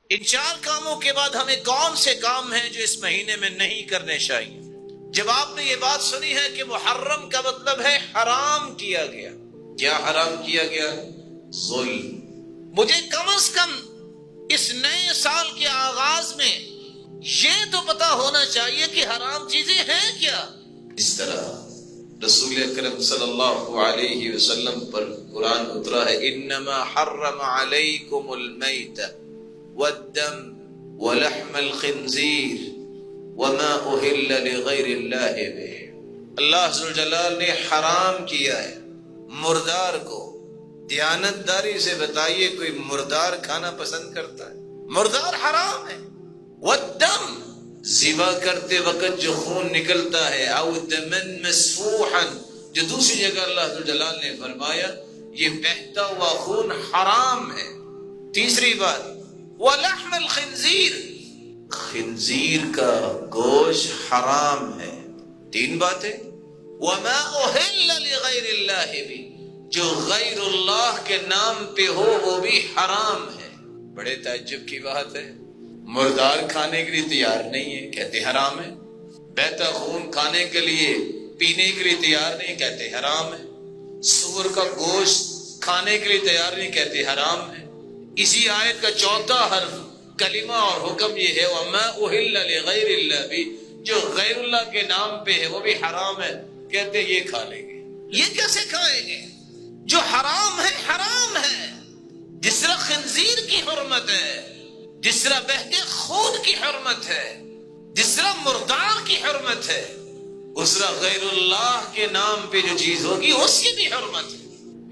ان 4 کاموں کے بعد ہمیں کون سے کام ہیں جو اس مہینے میں نہیں کرنے چاہیے؟ جب آپ نے یہ بات سنی ہے کہ محرم کا مطلب ہے حرام کیا گیا، کیا حرام کیا گیا؟ ظلم۔ مجھے کم از کم اس نئے سال کے آغاز میں یہ تو پتا ہونا چاہیے کہ حرام چیزیں ہیں کیا۔ اس طرح رسول اکرم صلی اللہ علیہ وسلم پر قرآن اترا ہے، انما حرم علیکم المیت والدم ولحم الخنزیر وما اہل لغیر اللہ بہ۔ اللہ ذوالجلال نے حرام کیا ہے مردار کو۔ دیانتداری سے بتائیے کوئی مردار کھانا پسند کرتا ہے؟ مردار حرام ہے۔ والدم، ذبح کرتے وقت جو خون نکلتا ہے، او دمن مسفوحا، جو دوسری جگہ اللہ ذوالجلال نے فرمایا یہ بہتا ہوا خون حرام ہے۔ تیسری بات، ولحم الخنزیر، خنزیر کا گوشت حرام ہے۔ 3 باتیں۔ وما اہل لغیر اللہ بھی، جو غیر اللہ کے نام پہ ہو وہ بھی حرام ہے۔ بڑے تعجب کی بات ہے، مردار کھانے کے لیے تیار نہیں ہے، کہتے حرام ہے۔ بہتا خون کھانے کے لیے، پینے کے لیے تیار نہیں، کہتے حرام ہے۔ سور کا گوشت کھانے کے لیے تیار نہیں، کہتے حرام ہے۔ اسی آیت کا 4تھا حرف کلمہ اور حکم یہ ہے، وَمَا أُهِلَّ لِغَيْرِ اللَّهِ بھی، جو غیر اللہ کے نام پہ ہے وہ بھی حرام ہے، کہتے یہ کھا لیں گے۔ یہ کیسے کھائیں گے؟ جو حرام ہے حرام ہے۔ جس طرح خنزیر کی حرمت ہے، جس طرح بہتے خون کی حرمت ہے، جس طرح مردار کی حرمت ہے، اس طرح غیر اللہ کے نام پہ جو چیز ہوگی اس کی بھی حرمت ہے۔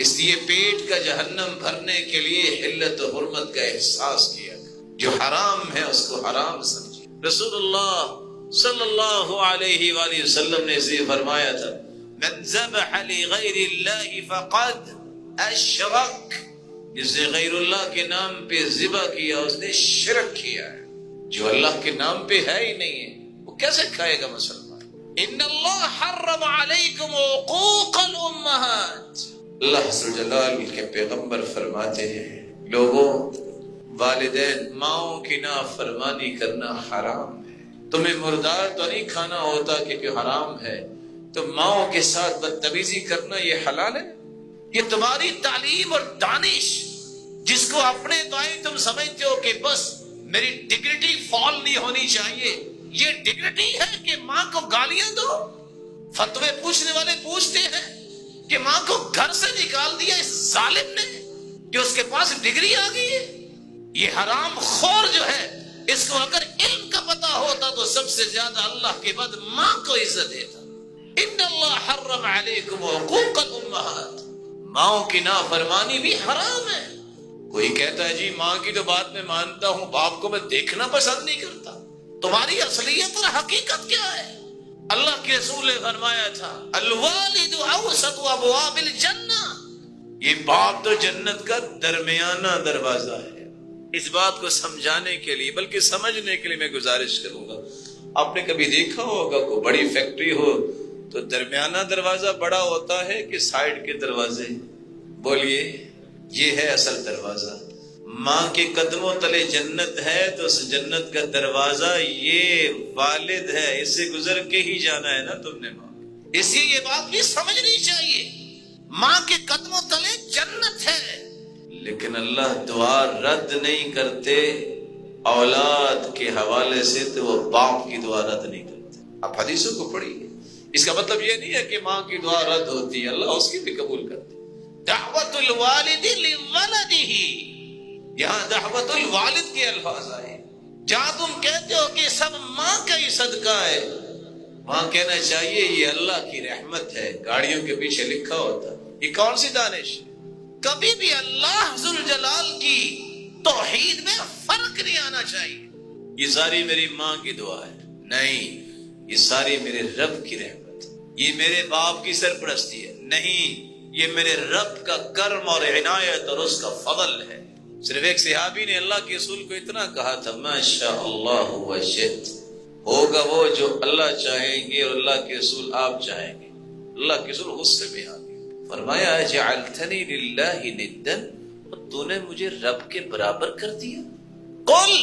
اس لیے پیٹ کا جہنم بھرنے کے لیے حلت و حرمت کا احساس کیا، جو حرام ہے اس کو حرام سمجھے۔ رسول اللہ صلی اللہ علیہ وآلہ وسلم نے اسے فرمایا تھا، من ذبح لغیر اللہ فقد اشرک، جس نے غیر اللہ کے نام پہ ذبح کیا اس نے شرک کیا ہے۔ جو اللہ کے نام پہ ہے ہی نہیں ہے وہ کیسے کھائے گا مسلمان؟ ان اللہ حرم علیکم عقوق الامہات، اللہ ذوالجلال کے پیغمبر فرماتے ہیں لوگوں، والدین ماؤں کی نافرمانی کرنا حرام ہے۔ تمہیں مردار تو نہیں کھانا ہوتا کہ حرام ہے، تو ماؤں کے ساتھ بدتمیزی کرنا یہ حلال ہے؟ یہ تمہاری تعلیم اور دانش جس کو اپنے دائیں تم سمجھتے ہو کہ بس میری ڈگنیٹی فال نہیں ہونی چاہیے، یہ ڈگنیٹی ہے کہ ماں کو گالیاں دو؟ فتوے پوچھنے والے پوچھتے ہیں کہ ماں کو گھر سے نکال دیا اس ظالم نے کہ اس کے پاس ڈگری آ گئی ہے۔ یہ حرام خور جو ہے، اس کو اگر علم کا پتہ ہوتا تو سب سے زیادہ اللہ کے بعد ماں کو عزت دیتا۔ ان اللہ حرم علیکم عقوق الامہات، ماؤں کی نافرمانی بھی حرام ہے۔ کوئی کہتا ہے جی ماں کی تو بات میں مانتا ہوں، باپ کو میں دیکھنا پسند نہیں کرتا۔ تمہاری اصلیت اور حقیقت کیا ہے؟ اللہ کے رسول نے فرمایا تھا، الوالد اوسط ابواب الجنہ، یہ باپ تو جنت کا درمیانہ دروازہ ہے۔ اس بات کو سمجھانے کے لیے بلکہ سمجھنے کے لیے میں گزارش کروں گا، آپ نے کبھی دیکھا ہوگا کوئی بڑی فیکٹری ہو تو درمیانہ دروازہ بڑا ہوتا ہے کہ سائیڈ کے دروازے؟ بولیے، یہ ہے اصل دروازہ۔ ماں کے قدموں تلے جنت ہے تو اس جنت کا دروازہ یہ والد ہے، اس سے گزر کے ہی جانا ہے نا تم نے ماں۔ اسی یہ بات بھی سمجھنی چاہیے، ماں کے قدموں تلے جنت ہے، لیکن اللہ دعا رد نہیں کرتے اولاد کے حوالے سے، تو وہ باپ کی دعا رد نہیں کرتے۔ آپ حدیثوں کو پڑھیے، اس کا مطلب یہ نہیں ہے کہ ماں کی دعا رد ہوتی ہے، اللہ اس کی بھی قبول کرتے۔ دعوت الوالد لولدہ، یہاں دعوت الوالد کے الفاظ آئے۔ جہاں تم کہتے ہو کہ سب ماں کا ہی صدقہ ہے، وہاں کہنا چاہیے یہ اللہ کی رحمت ہے، گاڑیوں کے پیچھے لکھا ہوتا۔ یہ کون سی دانش؟ کبھی بھی اللہ ذوالجلال کی توحید میں فرق نہیں آنا چاہیے۔ یہ ساری میری ماں کی دعا ہے، نہیں، یہ ساری میرے رب کی رحمت ہے۔ یہ میرے باپ کی سرپرستی ہے، نہیں، یہ میرے رب کا کرم اور عنایت اور اس کا فضل ہے۔ صرف ایک صحابی نے اللہ کے رسول کو اتنا کہا تھا، ما شاء اللہ وشئت، ہوگا وہ جو اللہ چاہیں گے اور اللہ کے رسول آپ چاہیں گے۔ اللہ کے رسول غصے میں آ گئے، فرمایا جعلتنی للہ ندا، تو نے مجھے رب کے برابر کر دیا۔ قل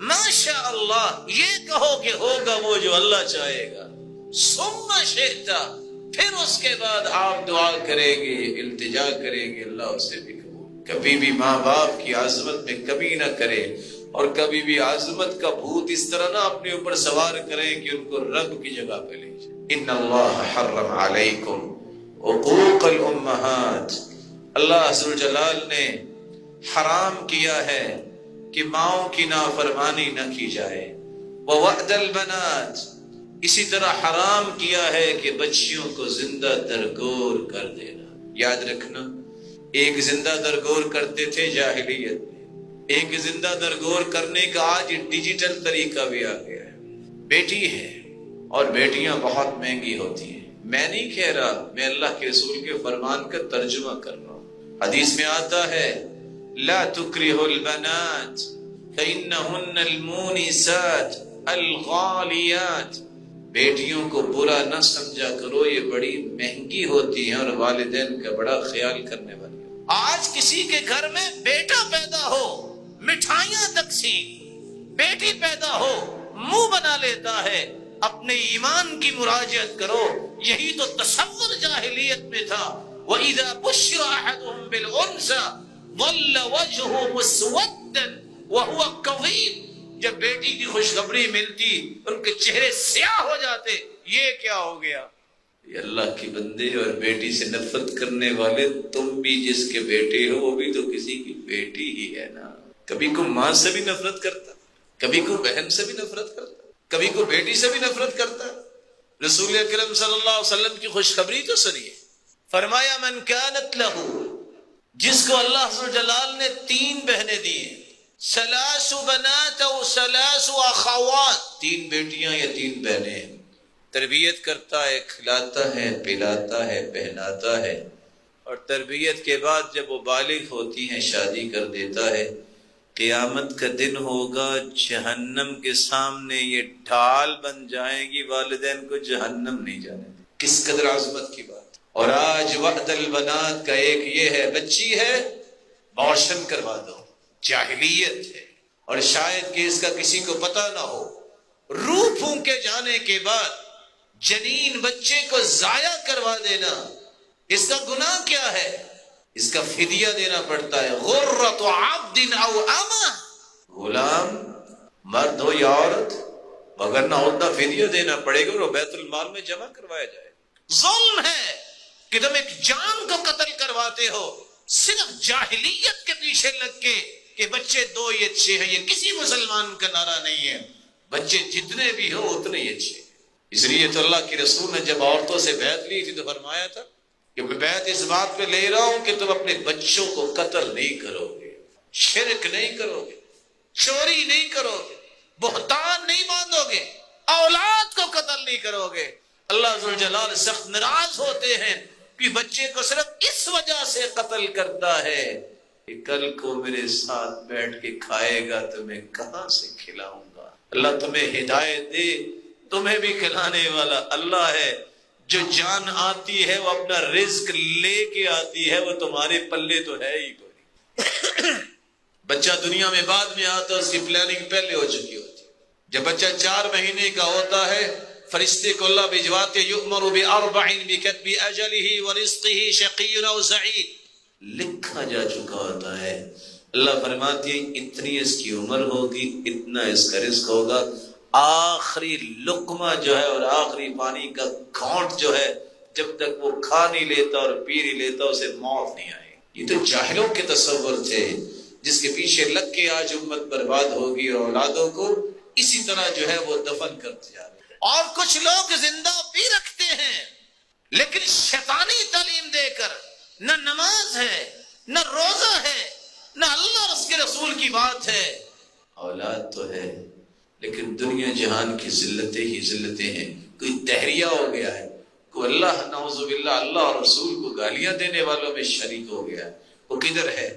ماشاء اللہ، یہ کہو کہ ہوگا وہ جو اللہ چاہے گا، ثم شئت، پھر اس کے بعد آپ دعا کریں گے، التجا کریں گے، اللہ اسے بھی قبول۔ کبھی بھی ماں باپ کی عظمت میں کمی نہ کرے، اور کبھی بھی عظمت کا بھوت اس طرح نہ اپنے اوپر سوار کریں کہ ان کو رب کی جگہ پہ لے جائے۔ ان اللہ حرم علیکم حقوق الامہات، اللہ عز و جلال نے حرام کیا ہے کہ ماؤں کی نافرمانی نہ کی جائے۔ ووعد البنات، اسی طرح حرام کیا ہے کہ بچیوں کو زندہ درگور کر دینا۔ یاد رکھنا، ایک زندہ درگور کرتے تھے جاہلیت میں، ایک زندہ درگور کرنے کا آج ڈیجیٹل طریقہ بھی آ گیا ہے۔ بیٹی ہے اور بیٹیاں بہت مہنگی ہوتی ہیں، میں نہیں کہہ رہا، میں اللہ کے رسول کے فرمان کا ترجمہ کر رہا ہوں۔ حدیث میں آتا ہے لا تکرہوا البنات فإنہن المونسات الغالیات، بیٹیوں کو برا نہ سمجھا کرو، یہ بڑی مہنگی ہوتی ہیں اور والدین کا بڑا خیال کرنے والی۔ آج کسی کے گھر میں بیٹا پیدا ہو مٹھائیاں تقسیم، بیٹی پیدا ہو منہ بنا لیتا ہے، اپنے ایمان کی مراجعت کرو۔ یہی تو تصور جاہلیت میں تھا۔ وَإِذَا بُشِّرَ أَحَدُهُم بِالْأُنثَىٰ ظَلَّ وَجْهُهُ مُسْوَدًّا وَهُوَ كَظِيمٌ، جب بیٹی کی خوشخبری ملتی ان کے چہرے سیاہ ہو جاتے، یہ کیا ہو گیا؟ یہ اللہ کے بندے اور بیٹی سے نفرت کرنے والے، تم بھی جس کے بیٹے ہو وہ بھی تو کسی کی بیٹی ہی ہے نا۔ کبھی کوئی ماں سے بھی نفرت کرتا، کبھی کوئی بہن سے بھی نفرت کرتا، کبھی کوئی بیٹی سے بھی نفرت کرتا۔ رسول اکرم صلی اللہ علیہ وسلم کی خوشخبری تو سنیے، فرمایا من کانت لہو، جس کو اللہ عز و جلال نے 3 بہنیں دی ہیں، ثلاث بنات و ثلاث اخوات، 3 بیٹیاں یا 3 بہنیں، تربیت کرتا ہے، کھلاتا ہے، پلاتا ہے، پہناتا ہے، اور تربیت کے بعد جب وہ بالغ ہوتی ہیں شادی کر دیتا ہے، قیامت کا دن ہوگا، جہنم کے سامنے یہ ڈھال بن جائیں گی، والدین کو جہنم نہیں جانے دیں۔ کس قدر عظمت کی بات۔ اور آج وعد البنات کا ایک یہ ہے، بچی ہے بارشن کروا دو، جاہلیت ہے، اور شاید کہ اس کا کسی کو پتہ نہ ہو، روح پھونکے جانے کے بعد جنین بچے کو ضائع کروا دینا، اس کا گناہ کیا ہے؟ اس کا فدیہ دینا پڑتا ہے۔ غرۃ عبد او امہ، غلام مرد ہو یا عورت، مگر نہ ہوتا فدیہ دینا پڑے گا اور بیت المال میں جمع کروایا جائے گا۔ ظلم ہے کہ تم ایک جان کو قتل کرواتے ہو صرف جاہلیت کے پیچھے لگ کے کہ بچے 2 ہی اچھے ہیں۔ یہ کسی مسلمان کا نعرہ نہیں ہے، بچے جتنے بھی ہو اتنے ہی اچھے۔ اس لیے تو اللہ کے رسول نے جب عورتوں سے بیعت لی تھی تو فرمایا تھا کہ میں بیعت اس بات پہ لے رہا ہوں کہ تم اپنے بچوں کو قتل نہیں کرو گے، شرک نہیں کرو گے، چوری نہیں کرو گے، بہتان نہیں باندھو گے، اولاد کو قتل نہیں کرو گے۔ اللہ ذو الجلال سخت ناراض ہوتے ہیں کہ بچے کو صرف اس وجہ سے قتل کرتا ہے کہ کل کو میرے ساتھ بیٹھ کے کھائے گا تو میں کہاں سے کھلاؤں گا۔ اللہ تمہیں ہدایت دے، تمہیں بھی کھلانے والا اللہ ہے۔ جو جان آتی ہے وہ اپنا رزق لے کے آتی ہے، وہ تمہارے پلے تو ہے ہی کوئی۔ بچہ دنیا میں بعد میں آتا ہے، اس کی پلاننگ پہلے ہو چکی ہوتی ہے۔ جب بچہ 4 مہینے کا ہوتا ہے، فرشتے کو اللہ بھجواتے، یؤمر باربع بکتب اجلہ ورزقہ شقی او سعید، لکھا جا چکا ہوتا ہے۔ اللہ فرماتی ہے اتنی اس کی عمر ہوگی، اتنا اس کا رزق ہوگا، آخری لقمہ جو ہے اور آخری پانی کا گھونٹ جو ہے جب تک وہ کھا نہیں لیتا اور پی نہیں لیتا اسے موت نہیں آئے۔ یہ تو جاہلوں کے تصور تھے جس کے پیچھے لگ کے آج امت برباد ہوگی اور اولادوں کو اسی طرح جو ہے وہ دفن کرتے جا رہے ہیں۔ اور کچھ لوگ زندہ بھی رکھتے ہیں لیکن شیطانی تعلیم دے کر، نہ نماز ہے، نہ روزہ ہے، نہ اللہ اور اس کے رسول کی بات ہے۔ اولاد تو ہے لیکن دنیا جہان کی ذلتیں ہی ذلتیں ہیں۔ کوئی تحریہ ہو گیا ہے، کوئی اللہ نعوذ باللہ اللہ اور رسول کو گالیاں دینے والوں میں شریک ہو گیا ہے، وہ کدھر ہے؟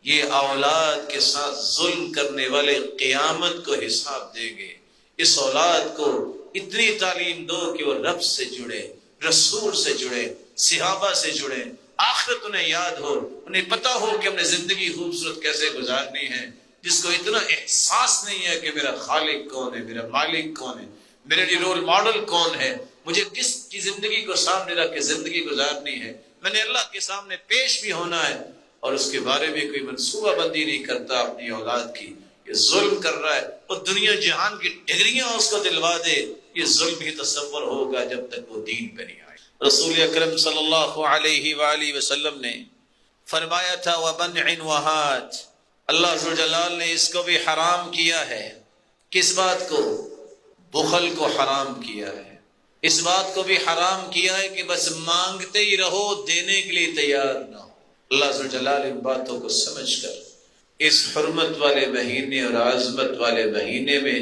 یہ اولاد کے ساتھ ظلم کرنے والے قیامت کو حساب دیں گے۔ اس اولاد کو اتنی تعلیم دو کہ وہ رب سے جڑے، رسول سے جڑے، صحابہ سے جڑے، آخرت انہیں یاد ہو، انہیں پتہ ہو کہ ہم نے زندگی خوبصورت کیسے گزارنی ہے۔ جس کو اتنا احساس نہیں ہے کہ میرا خالق کون ہے، میرا مالک کون ہے، میرے لیے رول ماڈل کون ہے، مجھے کس کی زندگی کو سامنے رکھ کے زندگی گزارنی ہے، میں نے اللہ کے سامنے پیش بھی ہونا ہے، اور اس کے بارے میں کوئی منصوبہ بندی نہیں کرتا اپنی اولاد کی، یہ ظلم کر رہا ہے، اور دنیا جہان کی ڈگریاں اس کو دلوا دے، یہ ظلم ہی تصور ہوگا جب تک وہ دین پہ نہیں آئے۔ رسول اکرم صلی اللہ علیہ وآلہ وسلم نے فرمایا تھا وَبَنْعٍ وَهَاتٍ، اللہ عز و جلال نے اس کو بھی حرام کیا ہے۔ کس بات کو؟ بخل کو حرام کیا ہے۔ اس بات کو بھی حرام کیا ہے کہ بس مانگتے ہی رہو، دینے کے لیے تیار نہ ہو۔ اللہ عز و جلال ان باتوں کو سمجھ کر اس حرمت والے مہینے اور عظمت والے مہینے میں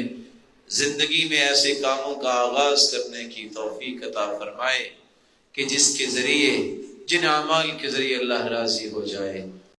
زندگی میں ایسے کاموں کا آغاز کرنے کی توفیق عطا فرمائے کہ جس کے ذریعے، جن اعمال کے ذریعے اللہ راضی ہو جائے۔